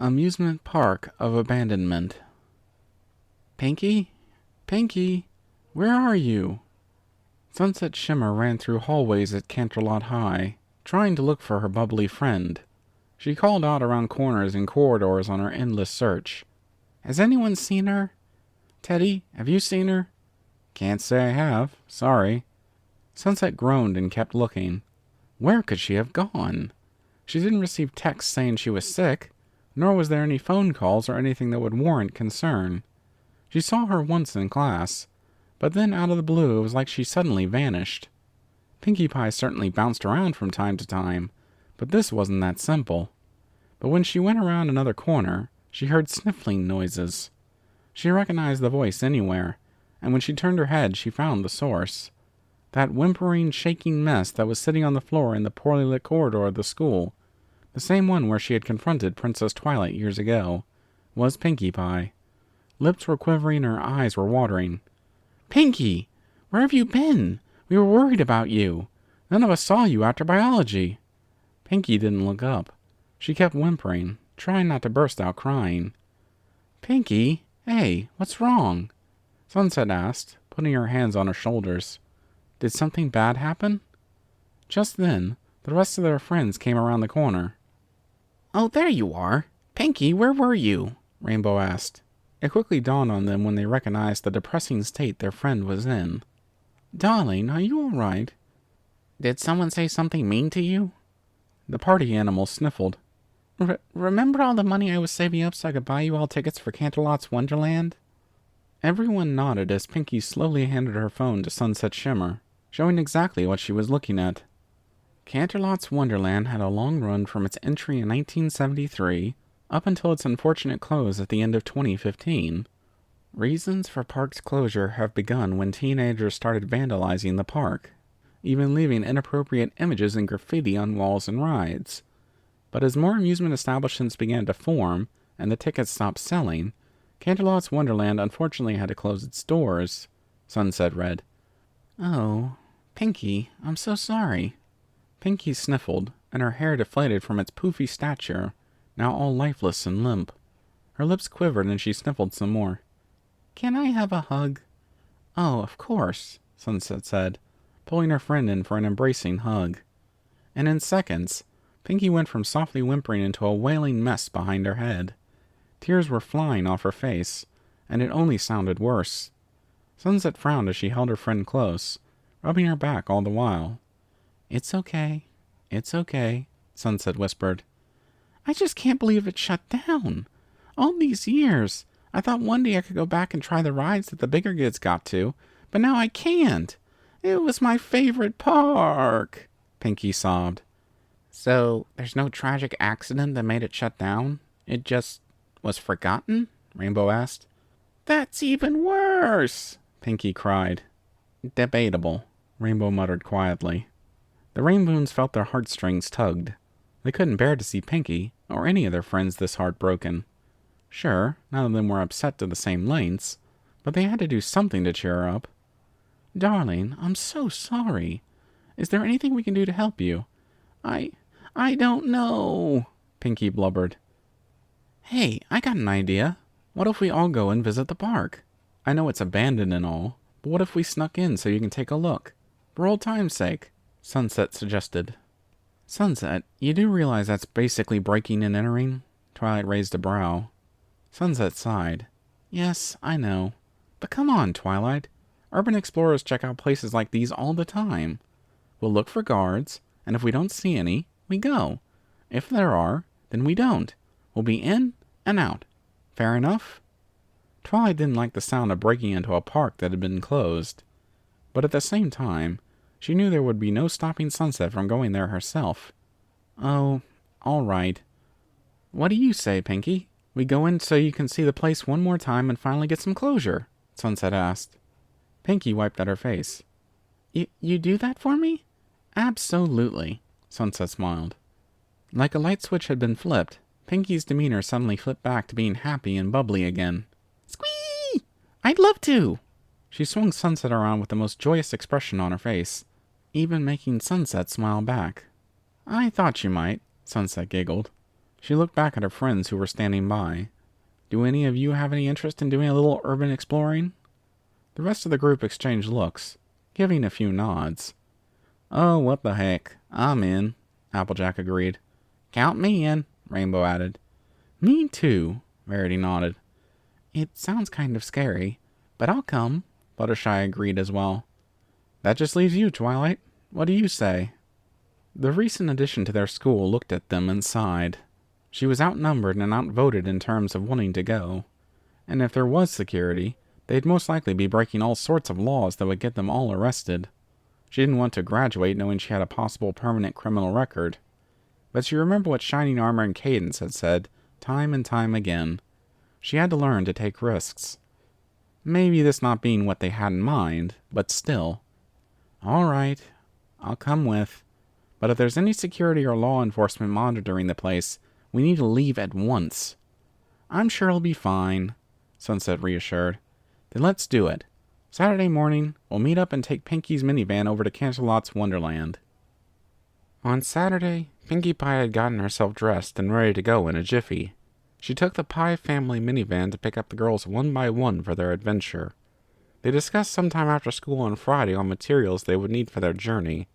Amusement Park of Abandonment. Pinkie? Pinkie? Where are you? Sunset Shimmer ran through hallways at Canterlot High, trying to look for her bubbly friend. She called out around corners and corridors on her endless search. Has anyone seen her? Teddy, have you seen her? Can't say I have, sorry. Sunset groaned and kept looking. Where could she have gone? She didn't receive texts saying she was sick, nor was there any phone calls or anything that would warrant concern. She saw her once in class, but then out of the blue it was like she suddenly vanished. Pinkie Pie certainly bounced around from time to time, but this wasn't that simple. But when she went around another corner, she heard sniffling noises. She recognized the voice anywhere, and when she turned her head she found the source. That whimpering, shaking mess that was sitting on the floor in the poorly lit corridor of the school, the same one where she had confronted Princess Twilight years ago, was Pinkie Pie. Lips were quivering and her eyes were watering. Pinkie! Where have you been? We were worried about you. None of us saw you after biology. Pinkie didn't look up. She kept whimpering, trying not to burst out crying. Pinkie, hey, what's wrong? Sunset asked, putting her hands on her shoulders. Did something bad happen? Just then, the rest of their friends came around the corner. Oh, there you are. Pinkie, where were you? Rainbow asked. It quickly dawned on them when they recognized the depressing state their friend was in. Darling, are you all right? Did someone say something mean to you? The party animal sniffled. Remember all the money I was saving up so I could buy you all tickets for Canterlot's Wonderland? Everyone nodded as Pinkie slowly handed her phone to Sunset Shimmer, showing exactly what she was looking at. Canterlot's Wonderland had a long run from its entry in 1973 up until its unfortunate close at the end of 2015. Reasons for park's closure have begun when teenagers started vandalizing the park, even leaving inappropriate images and graffiti on walls and rides. But as more amusement establishments began to form and the tickets stopped selling, Canterlot's Wonderland unfortunately had to close its doors, Sunset read. Oh, Pinkie, I'm so sorry. Pinkie sniffled, and her hair deflated from its poofy stature, now all lifeless and limp. Her lips quivered and she sniffled some more. Can I have a hug? Oh, of course, Sunset said, pulling her friend in for an embracing hug. And in seconds, Pinkie went from softly whimpering into a wailing mess behind her head. Tears were flying off her face, and it only sounded worse. Sunset frowned as she held her friend close, rubbing her back all the while. It's okay, Sunset whispered. I just can't believe it shut down. All these years, I thought one day I could go back and try the rides that the bigger kids got to, but now I can't. It was my favorite park, Pinkie sobbed. So, there's no tragic accident that made it shut down? It just was forgotten? Rainbow asked. That's even worse, Pinkie cried. Debatable, Rainbow muttered quietly. The Rainboons felt their heartstrings tugged. They couldn't bear to see Pinkie, or any of their friends, this heartbroken. Sure, none of them were upset to the same lengths, but they had to do something to cheer her up. Darling, I'm so sorry. Is there anything we can do to help you? I don't know, Pinkie blubbered. Hey, I got an idea. What if we all go and visit the park? I know it's abandoned and all, but what if we snuck in so you can take a look? For old time's sake, Sunset suggested. Sunset, you do realize that's basically breaking and entering? Twilight raised a brow. Sunset sighed. Yes, I know. But come on, Twilight. Urban explorers check out places like these all the time. We'll look for guards, and if we don't see any, we go. If there are, then we don't. We'll be in and out. Fair enough? Twilight didn't like the sound of breaking into a park that had been closed. But at the same time, she knew there would be no stopping Sunset from going there herself. Oh, all right. What do you say, Pinkie? We go in so you can see the place one more time and finally get some closure, Sunset asked. Pinkie wiped at her face. You do that for me? Absolutely, Sunset smiled. Like a light switch had been flipped, Pinkie's demeanor suddenly flipped back to being happy and bubbly again. Squee! I'd love to! She swung Sunset around with the most joyous expression on her face, even making Sunset smile back. I thought you might, Sunset giggled. She looked back at her friends who were standing by. Do any of you have any interest in doing a little urban exploring? The rest of the group exchanged looks, giving a few nods. Oh, what the heck. I'm in, Applejack agreed. Count me in, Rainbow added. Me too, Verity nodded. It sounds kind of scary, but I'll come, Fluttershy agreed as well. That just leaves you, Twilight. What do you say? The recent addition to their school looked at them and sighed. She was outnumbered and outvoted in terms of wanting to go, and if there was security, they'd most likely be breaking all sorts of laws that would get them all arrested. She didn't want to graduate knowing she had a possible permanent criminal record. But she remembered what Shining Armor and Cadence had said time and time again. She had to learn to take risks. Maybe this not being what they had in mind, but still. All right, I'll come with. But if there's any security or law enforcement monitoring the place, we need to leave at once. I'm sure it'll be fine, Sunset reassured. Then let's do it. Saturday morning, we'll meet up and take Pinkie's minivan over to Canterlot's Wonderland. On Saturday, Pinkie Pie had gotten herself dressed and ready to go in a jiffy. She took the Pie family minivan to pick up the girls one by one for their adventure. They discussed sometime after school on Friday on materials they would need for their journey.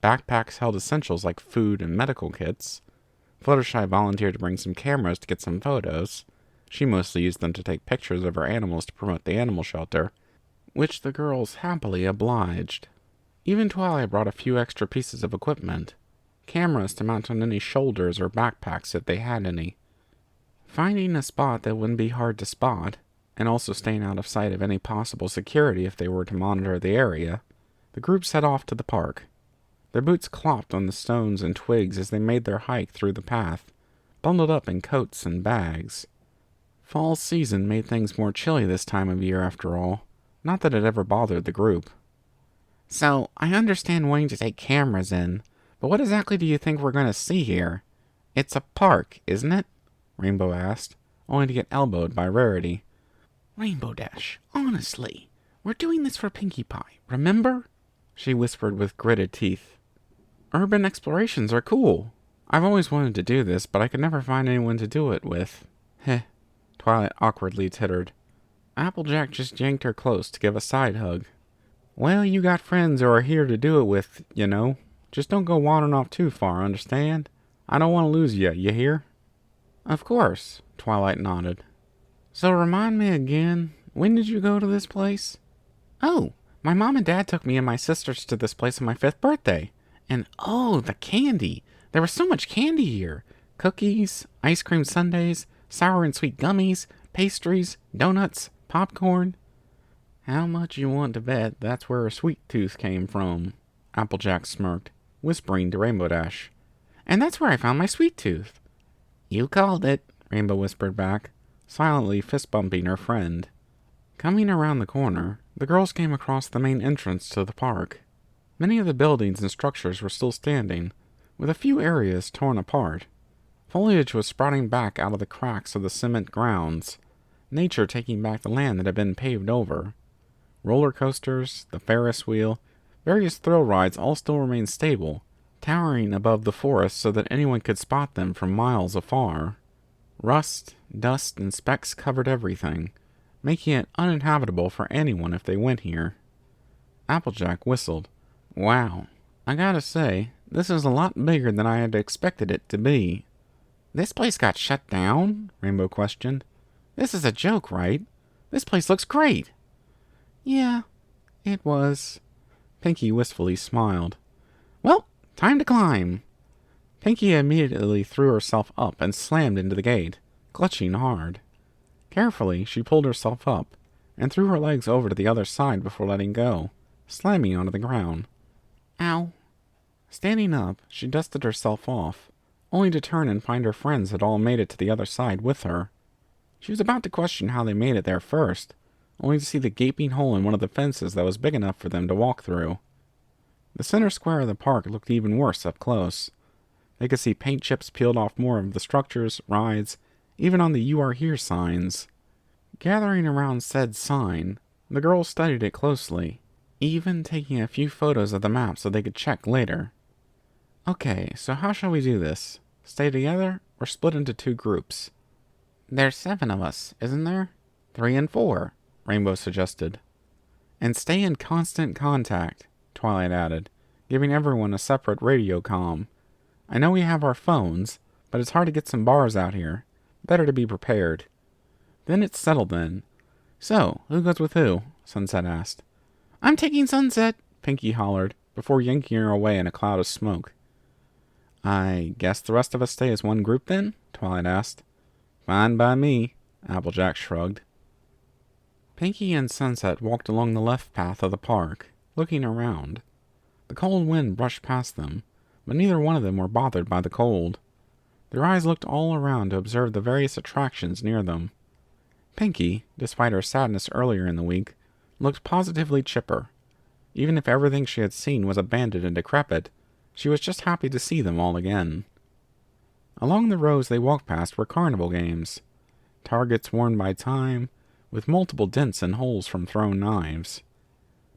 Backpacks held essentials like food and medical kits. Fluttershy volunteered to bring some cameras to get some photos. She mostly used them to take pictures of her animals to promote the animal shelter, which the girls happily obliged. Even Twilight brought a few extra pieces of equipment. Cameras to mount on any shoulders or backpacks if they had any. Finding a spot that wouldn't be hard to spot, and also staying out of sight of any possible security if they were to monitor the area, the group set off to the park. Their boots clopped on the stones and twigs as they made their hike through the path, bundled up in coats and bags. Fall season made things more chilly this time of year after all, not that it ever bothered the group. So, I understand wanting to take cameras in, but what exactly do you think we're going to see here? It's a park, isn't it? Rainbow asked, only to get elbowed by Rarity. Rainbow Dash, honestly, we're doing this for Pinkie Pie, remember? She whispered with gritted teeth. Urban explorations are cool. I've always wanted to do this, but I could never find anyone to do it with. Heh, Twilight awkwardly tittered. Applejack just yanked her close to give a side hug. Well, you got friends who are here to do it with, you know. Just don't go wandering off too far, understand? I don't want to lose you hear? Of course, Twilight nodded. So remind me again, when did you go to this place? Oh, my mom and dad took me and my sisters to this place on my 5th birthday. And oh, the candy. There was so much candy here. Cookies, ice cream sundaes, sour and sweet gummies, pastries, donuts, popcorn. How much you want to bet that's where a sweet tooth came from? Applejack smirked, whispering to Rainbow Dash. And that's where I found my sweet tooth. You called it, Rainbow whispered back, silently fist-bumping her friend. Coming around the corner, the girls came across the main entrance to the park. Many of the buildings and structures were still standing, with a few areas torn apart. Foliage was sprouting back out of the cracks of the cement grounds, nature taking back the land that had been paved over. Roller coasters, the Ferris wheel, various thrill rides all still remained stable, towering above the forest so that anyone could spot them from miles afar. Rust, dust, and specks covered everything, making it uninhabitable for anyone if they went here. Applejack whistled. Wow, I gotta say, this is a lot bigger than I had expected it to be. This place got shut down? Rainbow questioned. This is a joke, right? This place looks great. Yeah, it was. Pinkie wistfully smiled. Well, time to climb. Pinkie immediately threw herself up and slammed into the gate, clutching hard. Carefully, she pulled herself up and threw her legs over to the other side before letting go, slamming onto the ground. Ow. Standing up, she dusted herself off, only to turn and find her friends had all made it to the other side with her. She was about to question how they made it there first, only to see the gaping hole in one of the fences that was big enough for them to walk through. The center square of the park looked even worse up close. They could see paint chips peeled off more of the structures, rides, even on the "You Are Here" signs. Gathering around said sign, the girls studied it closely, even taking a few photos of the map so they could check later. Okay, so how shall we do this? Stay together, were split into two groups. There's 7 of us, isn't there? 3 and 4, Rainbow suggested. And stay in constant contact, Twilight added, giving everyone a separate radio comm. I know we have our phones, but it's hard to get some bars out here. Better to be prepared. Then it's settled then. So, who goes with who? Sunset asked. I'm taking Sunset, Pinkie hollered, before yanking her away in a cloud of smoke. I guess the rest of us stay as one group then? Twilight asked. Fine by me, Applejack shrugged. Pinkie and Sunset walked along the left path of the park, looking around. The cold wind brushed past them, but neither one of them were bothered by the cold. Their eyes looked all around to observe the various attractions near them. Pinkie, despite her sadness earlier in the week, looked positively chipper. Even if everything she had seen was abandoned and decrepit, she was just happy to see them all again. Along the rows they walked past were carnival games. Targets worn by time, with multiple dents and holes from thrown knives.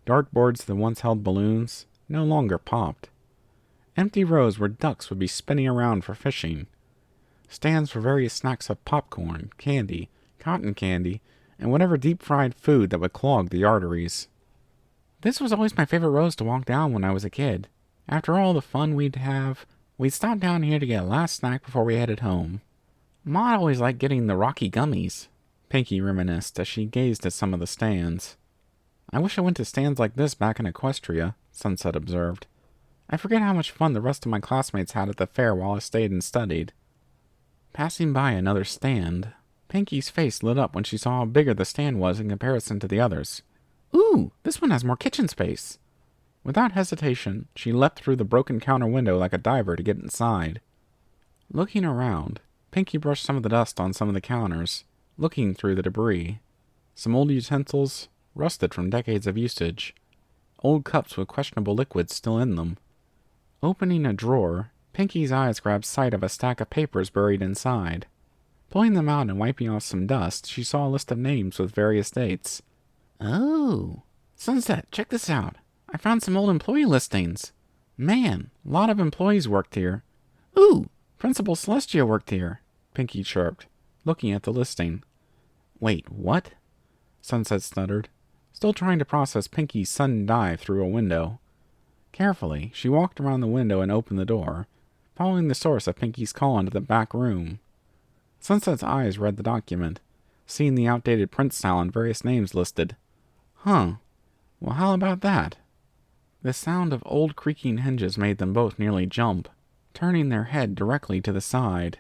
Dartboards that once held balloons no longer popped. Empty rows where ducks would be spinning around for fishing. Stands for various snacks of popcorn, candy, cotton candy, and whatever deep-fried food that would clog the arteries. This was always my favorite rows to walk down when I was a kid. After all the fun we'd have, we'd stop down here to get a last snack before we headed home. Maud always liked getting the Rocky gummies, Pinkie reminisced as she gazed at some of the stands. I wish I went to stands like this back in Equestria, Sunset observed. I forget how much fun the rest of my classmates had at the fair while I stayed and studied. Passing by another stand, Pinkie's face lit up when she saw how bigger the stand was in comparison to the others. Ooh, this one has more kitchen space. Without hesitation, she leapt through the broken counter window like a diver to get inside. Looking around, Pinkie brushed some of the dust on some of the counters, looking through the debris. Some old utensils, rusted from decades of usage. Old cups with questionable liquids still in them. Opening a drawer, Pinkie's eyes grabbed sight of a stack of papers buried inside. Pulling them out and wiping off some dust, she saw a list of names with various dates. Oh, Sunset, check this out. I found some old employee listings. Man, a lot of employees worked here. Ooh, Principal Celestia worked here, Pinkie chirped, looking at the listing. Wait, what? Sunset stuttered, still trying to process Pinkie's sudden dive through a window. Carefully, she walked around the window and opened the door, following the source of Pinkie's call into the back room. Sunset's eyes read the document, seeing the outdated print style and various names listed. Huh. Well, how about that? The sound of old creaking hinges made them both nearly jump, turning their head directly to the side.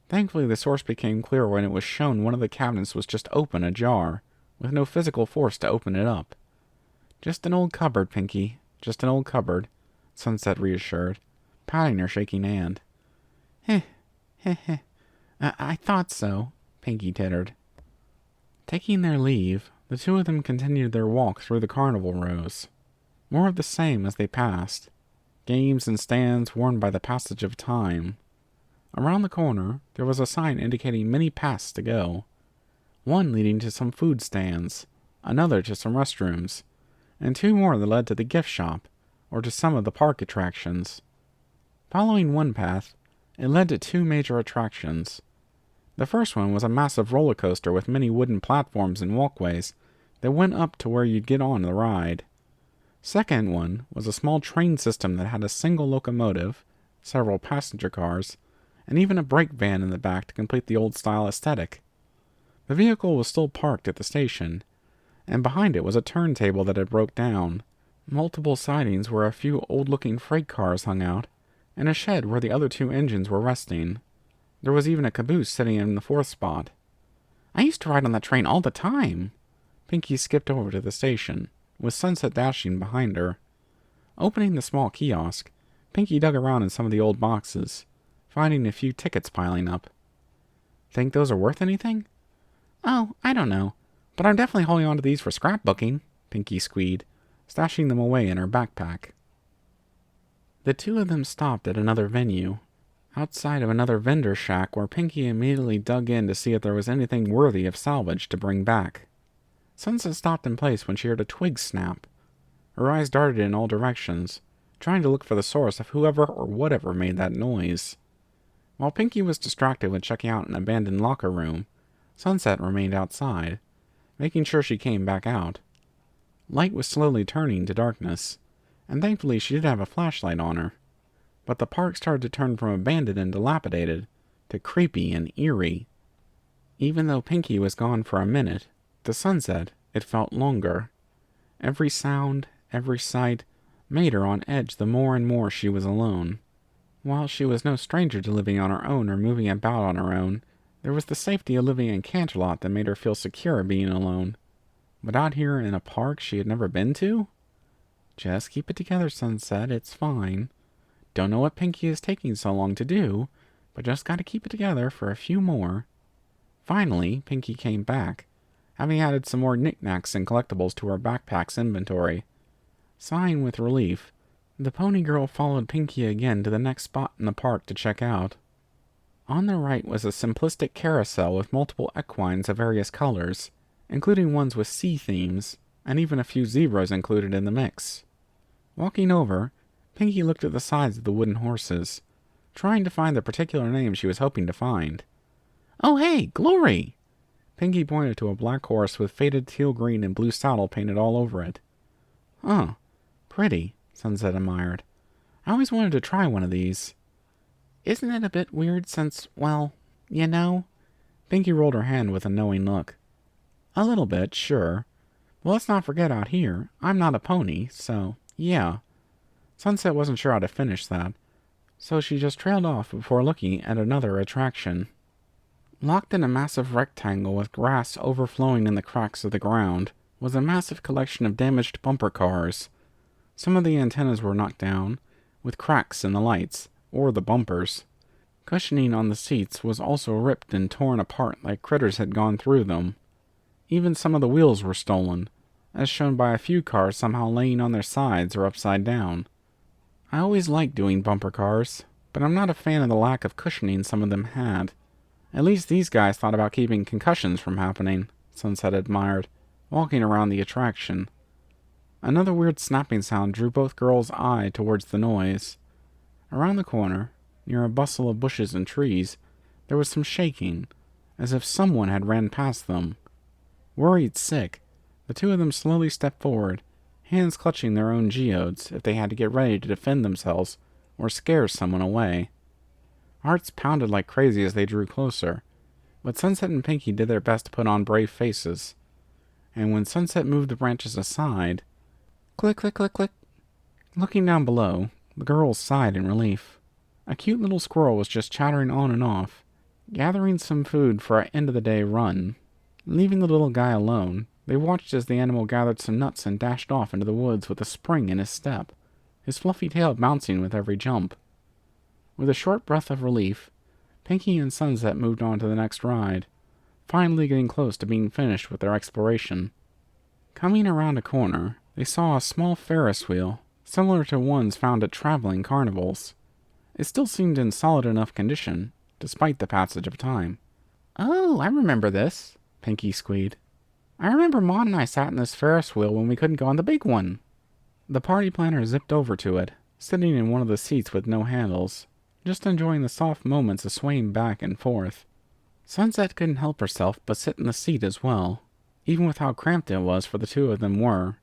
Thankfully, the source became clear when it was shown one of the cabinets was just open ajar, with no physical force to open it up. Just an old cupboard, Pinkie. Just an old cupboard, Sunset reassured, patting her shaking hand. Heh, heh, heh. I thought so, Pinkie tittered. Taking their leave, the two of them continued their walk through the carnival rows. More of the same as they passed. Games and stands worn by the passage of time. Around the corner, there was a sign indicating many paths to go. One leading to some food stands, another to some restrooms, and 2 more that led to the gift shop, or to some of the park attractions. Following one path, it led to 2 major attractions. The first one was a massive roller coaster with many wooden platforms and walkways that went up to where you'd get on the ride. Second one was a small train system that had a single locomotive, several passenger cars, and even a brake van in the back to complete the old-style aesthetic. The vehicle was still parked at the station, and behind it was a turntable that had broke down, multiple sidings where a few old-looking freight cars hung out, and a shed where the other 2 engines were resting. There was even a caboose sitting in the 4th spot. I used to ride on that train all the time. Pinkie skipped over to the station, with Sunset dashing behind her. Opening the small kiosk, Pinkie dug around in some of the old boxes, finding a few tickets piling up. Think those are worth anything? Oh, I don't know, but I'm definitely holding on to these for scrapbooking, Pinkie squeaked, stashing them away in her backpack. The 2 of them stopped at another venue, outside of another vendor shack where Pinkie immediately dug in to see if there was anything worthy of salvage to bring back. Sunset stopped in place when she heard a twig snap. Her eyes darted in all directions, trying to look for the source of whoever or whatever made that noise. While Pinkie was distracted with checking out an abandoned locker room, Sunset remained outside, making sure she came back out. Light was slowly turning to darkness, and thankfully she did have a flashlight on her. But the park started to turn from abandoned and dilapidated to creepy and eerie. Even though Pinkie was gone for a minute, the sunset, it felt longer. Every sound, every sight, made her on edge the more and more she was alone. While she was no stranger to living on her own or moving about on her own, there was the safety of living in Canterlot that made her feel secure being alone. But out here in a park she had never been to? Just keep it together, Sunset, it's fine. Don't know what Pinkie is taking so long to do, but just gotta keep it together for a few more. Finally, Pinkie came back, having added some more knickknacks and collectibles to her backpack's inventory. Sighing with relief, the pony girl followed Pinkie again to the next spot in the park to check out. On the right was a simplistic carousel with multiple equines of various colors, including ones with sea themes, and even a few zebras included in the mix. Walking over, Pinkie looked at the sides of the wooden horses, trying to find the particular name she was hoping to find. "Oh hey, Glory!" Pinkie pointed to a black horse with faded teal green and blue saddle painted all over it. "Huh, pretty," Sunset admired. "I always wanted to try one of these." "Isn't it a bit weird since, well, you know?" Pinkie rolled her hand with a knowing look. "A little bit, sure. But let's not forget out here, I'm not a pony, so, yeah." Sunset wasn't sure how to finish that, so she just trailed off before looking at another attraction. Locked in a massive rectangle with grass overflowing in the cracks of the ground was a massive collection of damaged bumper cars. Some of the antennas were knocked down, with cracks in the lights, or the bumpers. Cushioning on the seats was also ripped and torn apart like critters had gone through them. Even some of the wheels were stolen, as shown by a few cars somehow laying on their sides or upside down. I always liked doing bumper cars, but I'm not a fan of the lack of cushioning some of them had. At least these guys thought about keeping concussions from happening, Sunset admired, walking around the attraction. Another weird snapping sound drew both girls' eye towards the noise. Around the corner, near a bustle of bushes and trees, there was some shaking, as if someone had ran past them. Worried sick, the two of them slowly stepped forward, hands clutching their own geodes if they had to get ready to defend themselves or scare someone away. Hearts pounded like crazy as they drew closer, but Sunset and Pinkie did their best to put on brave faces. And when Sunset moved the branches aside, click, click, click, click. Looking down below, the girls sighed in relief. A cute little squirrel was just chattering on and off, gathering some food for an end-of-the-day run. Leaving the little guy alone, they watched as the animal gathered some nuts and dashed off into the woods with a spring in his step, his fluffy tail bouncing with every jump. With a short breath of relief, Pinkie and Sunset moved on to the next ride, finally getting close to being finished with their exploration. Coming around a corner, they saw a small Ferris wheel, similar to ones found at traveling carnivals. It still seemed in solid enough condition, despite the passage of time. "Oh, I remember this," Pinkie squeaked. "I remember Maud and I sat in this Ferris wheel when we couldn't go on the big one." The party planner zipped over to it, sitting in one of the seats with no handles, just enjoying the soft moments of swaying back and forth. Sunset couldn't help herself but sit in the seat as well, even with how cramped it was for the two of them were.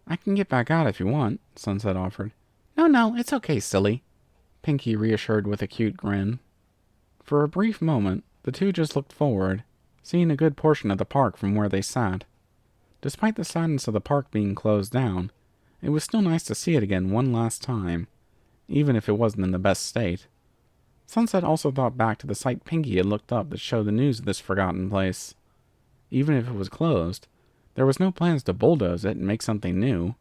"I can get back out if you want," Sunset offered. No, it's okay, silly," Pinkie reassured with a cute grin. For a brief moment, the two just looked forward, seeing a good portion of the park from where they sat. Despite the sadness of the park being closed down, it was still nice to see it again one last time, even if it wasn't in the best state. Sunset also thought back to the site Pinkie had looked up that showed the news of this forgotten place. Even if it was closed, there was no plans to bulldoze it and make something new.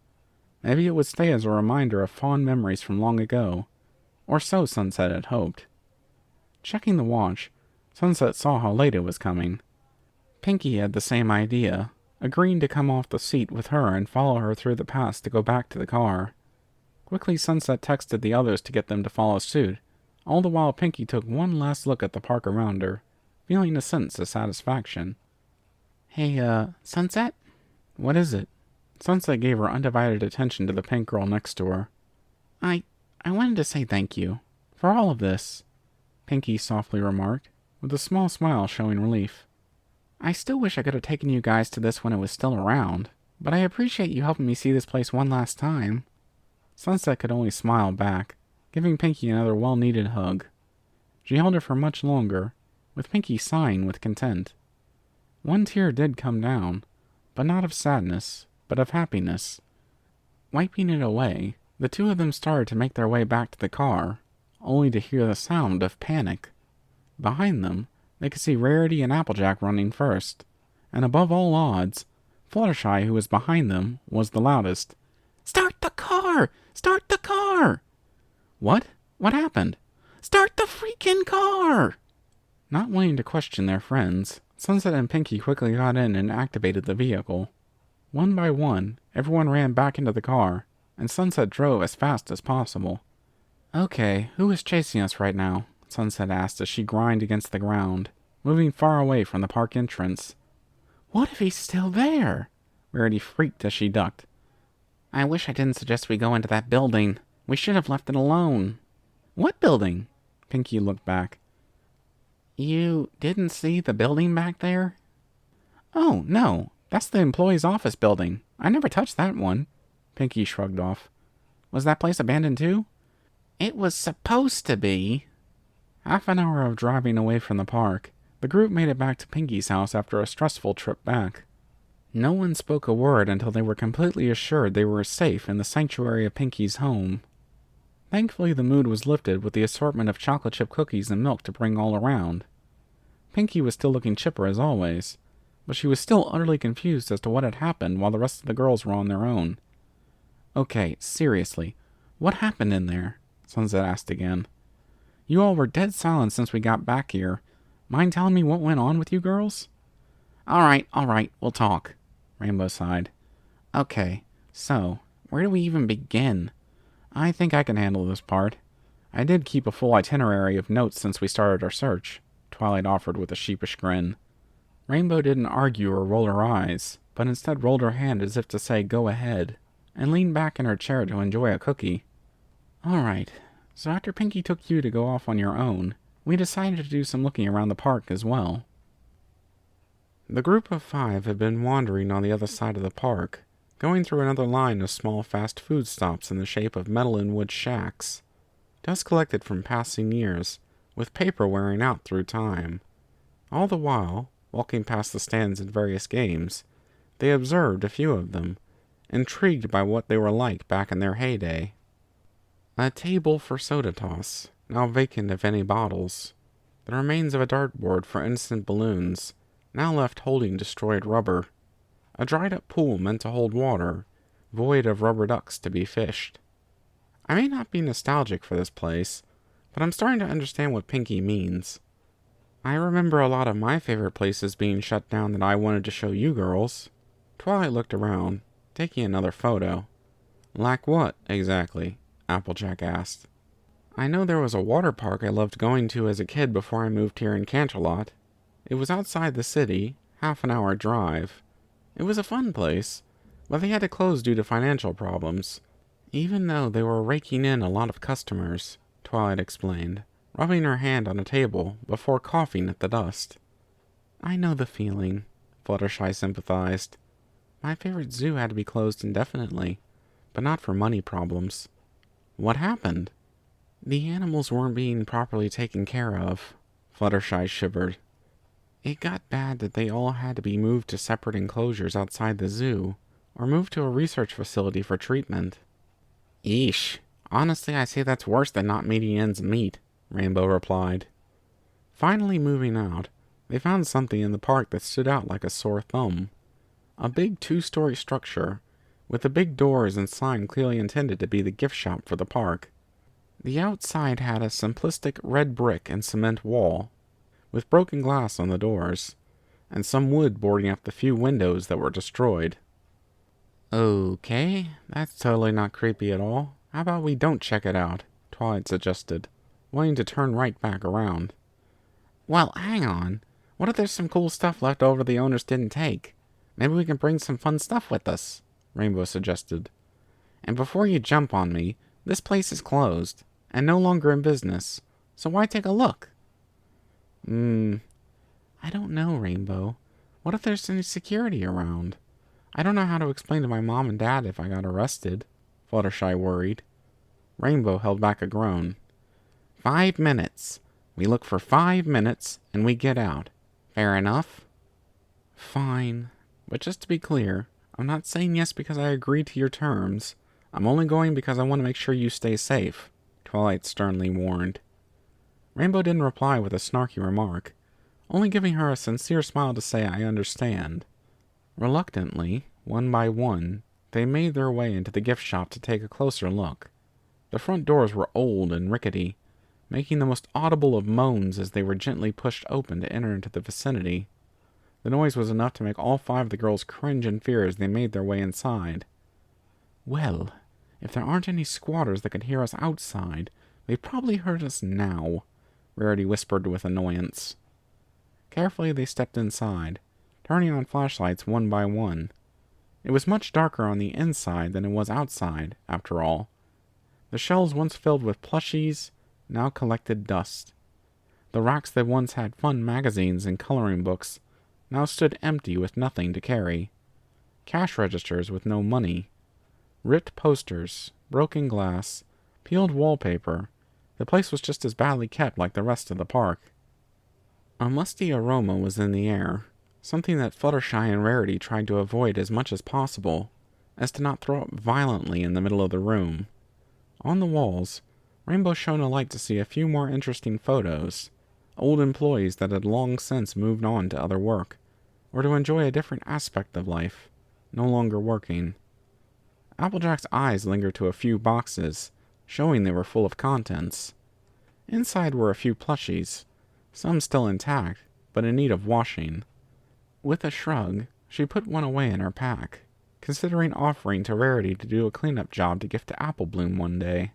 Maybe it would stay as a reminder of fond memories from long ago, or so Sunset had hoped. Checking the watch, Sunset saw how late it was coming. Pinkie had the same idea, agreeing to come off the seat with her and follow her through the pass to go back to the car. Quickly Sunset texted the others to get them to follow suit, all the while Pinkie took one last look at the park around her, feeling a sense of satisfaction. "Hey, Sunset?" "What is it?" Sunset gave her undivided attention to the pink girl next to her. I wanted to say thank you for all of this." Pinkie softly remarked, with a small smile showing relief. I still wish I could have taken you guys to this when it was still around, but I appreciate you helping me see this place one last time. Sunset could only smile back, giving Pinkie another well-needed hug. She held her for much longer, with Pinkie sighing with content. One tear did come down, but not of sadness, but of happiness. Wiping it away, the two of them started to make their way back to the car, only to hear the sound of panic. Behind them, they could see Rarity and Applejack running first, and above all odds, Fluttershy, who was behind them, was the loudest. "Start the car! Start the car!" What? What happened? "Start the freaking car!" Not wanting to question their friends, Sunset and Pinkie quickly got in and activated the vehicle. One by one, everyone ran back into the car, and Sunset drove as fast as possible. Okay, who is chasing us right now? Sunset asked as she grined against the ground, moving far away from the park entrance. What if he's still there? Rarity freaked as she ducked. I wish I didn't suggest we go into that building. We should have left it alone. What building? Pinkie looked back. You didn't see the building back there? Oh, no. That's the employee's office building. I never touched that one. Pinkie shrugged off. Was that place abandoned too? It was supposed to be. Half an hour of driving away from the park, the group made it back to Pinkie's house after a stressful trip back. No one spoke a word until they were completely assured they were safe in the sanctuary of Pinkie's home. Thankfully, the mood was lifted with the assortment of chocolate chip cookies and milk to bring all around. Pinkie was still looking chipper as always, but she was still utterly confused as to what had happened while the rest of the girls were on their own. Okay, seriously, what happened in there? Sunset asked again. You all were dead silent since we got back here. Mind telling me what went on with you girls? All right, we'll talk. Rainbow sighed. Okay, so, where do we even begin? I think I can handle this part. I did keep a full itinerary of notes since we started our search, Twilight offered with a sheepish grin. Rainbow didn't argue or roll her eyes, but instead rolled her hand as if to say go ahead, and leaned back in her chair to enjoy a cookie. All right, so after Pinkie took you to go off on your own, we decided to do some looking around the park as well. The group of 5 had been wandering on the other side of the park, going through another line of small fast food stops in the shape of metal and wood shacks, dust collected from passing years, with paper wearing out through time. All the while, walking past the stands in various games, they observed a few of them, intrigued by what they were like back in their heyday. A table for soda toss, now vacant of any bottles. The remains of a dartboard for instant balloons, now left holding destroyed rubber. A dried-up pool meant to hold water, void of rubber ducks to be fished. I may not be nostalgic for this place, but I'm starting to understand what Pinkie means. I remember a lot of my favorite places being shut down that I wanted to show you girls. Twilight looked around, taking another photo. Like what, exactly? Applejack asked. I know there was a water park I loved going to as a kid before I moved here in Canterlot. It was outside the city, half an hour drive. It was a fun place, but they had to close due to financial problems, even though they were raking in a lot of customers, Twilight explained, rubbing her hand on a table before coughing at the dust. I know the feeling, Fluttershy sympathized. My favorite zoo had to be closed indefinitely, but not for money problems. What happened? The animals weren't being properly taken care of, Fluttershy shivered. It got bad that they all had to be moved to separate enclosures outside the zoo, or moved to a research facility for treatment. Eesh. Honestly, I say that's worse than not meeting ends meet, Rainbow replied. Finally moving out, they found something in the park that stood out like a sore thumb. A big 2-story structure, with the big doors and sign clearly intended to be the gift shop for the park. The outside had a simplistic red brick and cement wall, with broken glass on the doors, and some wood boarding up the few windows that were destroyed. Okay, that's totally not creepy at all. How about we don't check it out? Twilight suggested, wanting to turn right back around. Well, hang on. What if there's some cool stuff left over the owners didn't take? Maybe we can bring some fun stuff with us, Rainbow suggested. And before you jump on me, this place is closed, and no longer in business, so why take a look? I don't know, Rainbow. What if there's any security around? I don't know how to explain to my mom and dad if I got arrested. Fluttershy worried. Rainbow held back a groan. 5 minutes. We look for 5 minutes, and we get out. Fair enough? Fine. But just to be clear, I'm not saying yes because I agree to your terms. I'm only going because I want to make sure you stay safe, Twilight sternly warned. Rainbow didn't reply with a snarky remark, only giving her a sincere smile to say I understand. Reluctantly, one by one, they made their way into the gift shop to take a closer look. The front doors were old and rickety, making the most audible of moans as they were gently pushed open to enter into the vicinity. The noise was enough to make all 5 of the girls cringe in fear as they made their way inside. Well, if there aren't any squatters that could hear us outside, they've probably heard us now, Rarity whispered with annoyance. Carefully they stepped inside, turning on flashlights one by one. It was much darker on the inside than it was outside, after all. The shelves once filled with plushies now collected dust. The racks that once had fun magazines and coloring books now stood empty with nothing to carry. Cash registers with no money. Ripped posters, broken glass, peeled wallpaper. The place was just as badly kept like the rest of the park. A musty aroma was in the air, something that Fluttershy and Rarity tried to avoid as much as possible, as to not throw up violently in the middle of the room. On the walls, Rainbow shone a light to see a few more interesting photos, old employees that had long since moved on to other work, or to enjoy a different aspect of life, no longer working. Applejack's eyes lingered to a few boxes, showing they were full of contents. Inside were a few plushies, some still intact, but in need of washing. With a shrug, she put one away in her pack, considering offering to Rarity to do a cleanup job to gift to Apple Bloom one day.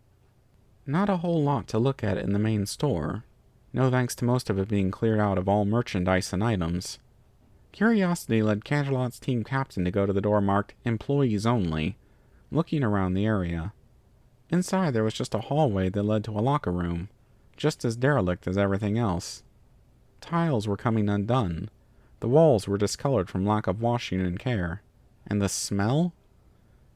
Not a whole lot to look at in the main store, no thanks to most of it being cleared out of all merchandise and items. Curiosity led Canterlot's team captain to go to the door marked Employees Only, looking around the area. Inside there was just a hallway that led to a locker room, just as derelict as everything else. Tiles were coming undone, the walls were discolored from lack of washing and care, and the smell?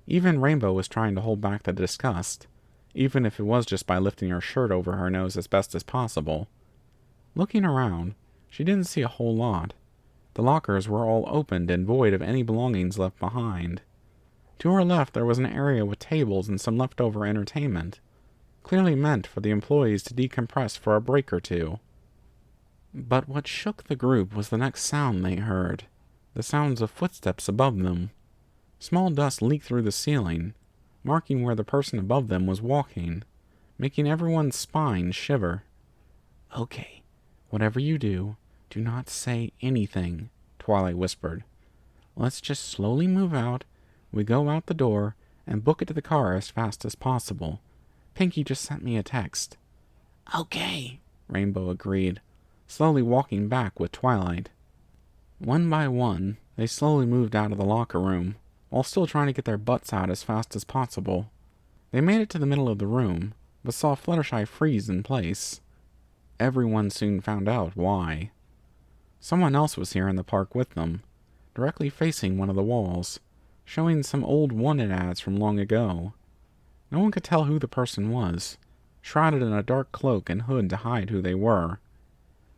Even Rainbow was trying to hold back the disgust, even if it was just by lifting her shirt over her nose as best as possible. Looking around, she didn't see a whole lot. The lockers were all opened and void of any belongings left behind. To her left there was an area with tables and some leftover entertainment, clearly meant for the employees to decompress for a break or two. But what shook the group was the next sound they heard, the sounds of footsteps above them. Small dust leaked through the ceiling, marking where the person above them was walking, making everyone's spine shiver. Okay, whatever you do, do not say anything, Twilight whispered. Let's just slowly move out. We go out the door and book it to the car as fast as possible. Pinkie just sent me a text. Okay, Rainbow agreed, slowly walking back with Twilight. One by one, they slowly moved out of the locker room, while still trying to get their butts out as fast as possible. They made it to the middle of the room, but saw Fluttershy freeze in place. Everyone soon found out why. Someone else was here in the park with them, directly facing one of the walls, showing some old wanted ads from long ago. No one could tell who the person was, shrouded in a dark cloak and hood to hide who they were.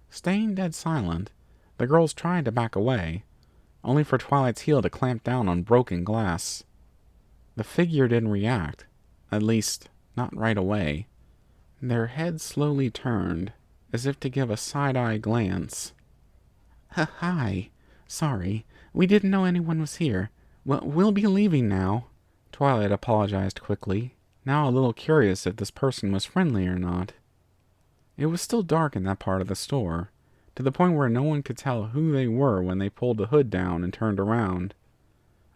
Staying dead silent, the girls tried to back away, only for Twilight's heel to clamp down on broken glass. The figure didn't react, at least, not right away. Their heads slowly turned, as if to give a side-eye glance. Hi. Sorry, we didn't know anyone was here. We'll be leaving now. Twilight apologized quickly, now a little curious if this person was friendly or not. It was still dark in that part of the store, to the point where no one could tell who they were when they pulled the hood down and turned around.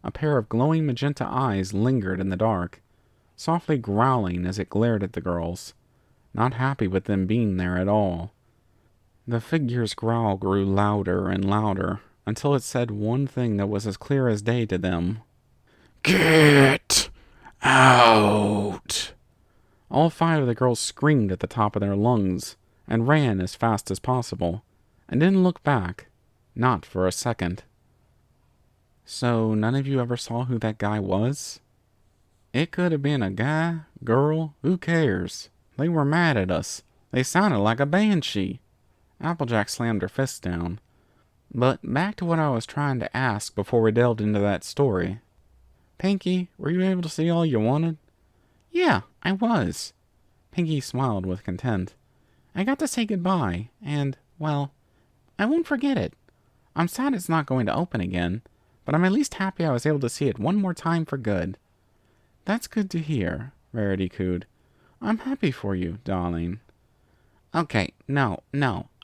A pair of glowing magenta eyes lingered in the dark, softly growling as it glared at the girls, not happy with them being there at all. The figure's growl grew louder and louder, until it said one thing that was as clear as day to them. Get out! All 5 of the girls screamed at the top of their lungs, and ran as fast as possible. I didn't look back. Not for a second. So none of you ever saw who that guy was? It could have been a guy, girl, who cares? They were mad at us. They sounded like a banshee. Applejack slammed her fist down. But back to what I was trying to ask before we delved into that story. Pinkie, were you able to see all you wanted? Yeah, I was. Pinkie smiled with content. I got to say goodbye, and, well, I won't forget it. I'm sad it's not going to open again, but I'm at least happy I was able to see it one more time for good. That's good to hear, Rarity cooed. I'm happy for you, darling. Okay, no,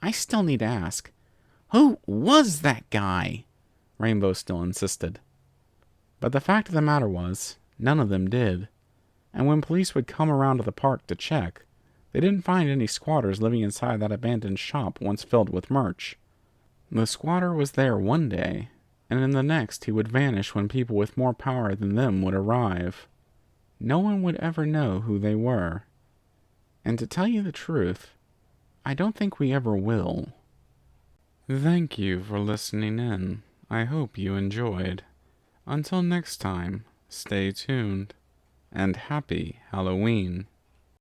I still need to ask. Who was that guy? Rainbow still insisted. But the fact of the matter was, none of them did. And when police would come around to the park to check, they didn't find any squatters living inside that abandoned shop once filled with merch. The squatter was there one day, and in the next he would vanish when people with more power than them would arrive. No one would ever know who they were. And to tell you the truth, I don't think we ever will. Thank you for listening in. I hope you enjoyed. Until next time, stay tuned, and happy Halloween.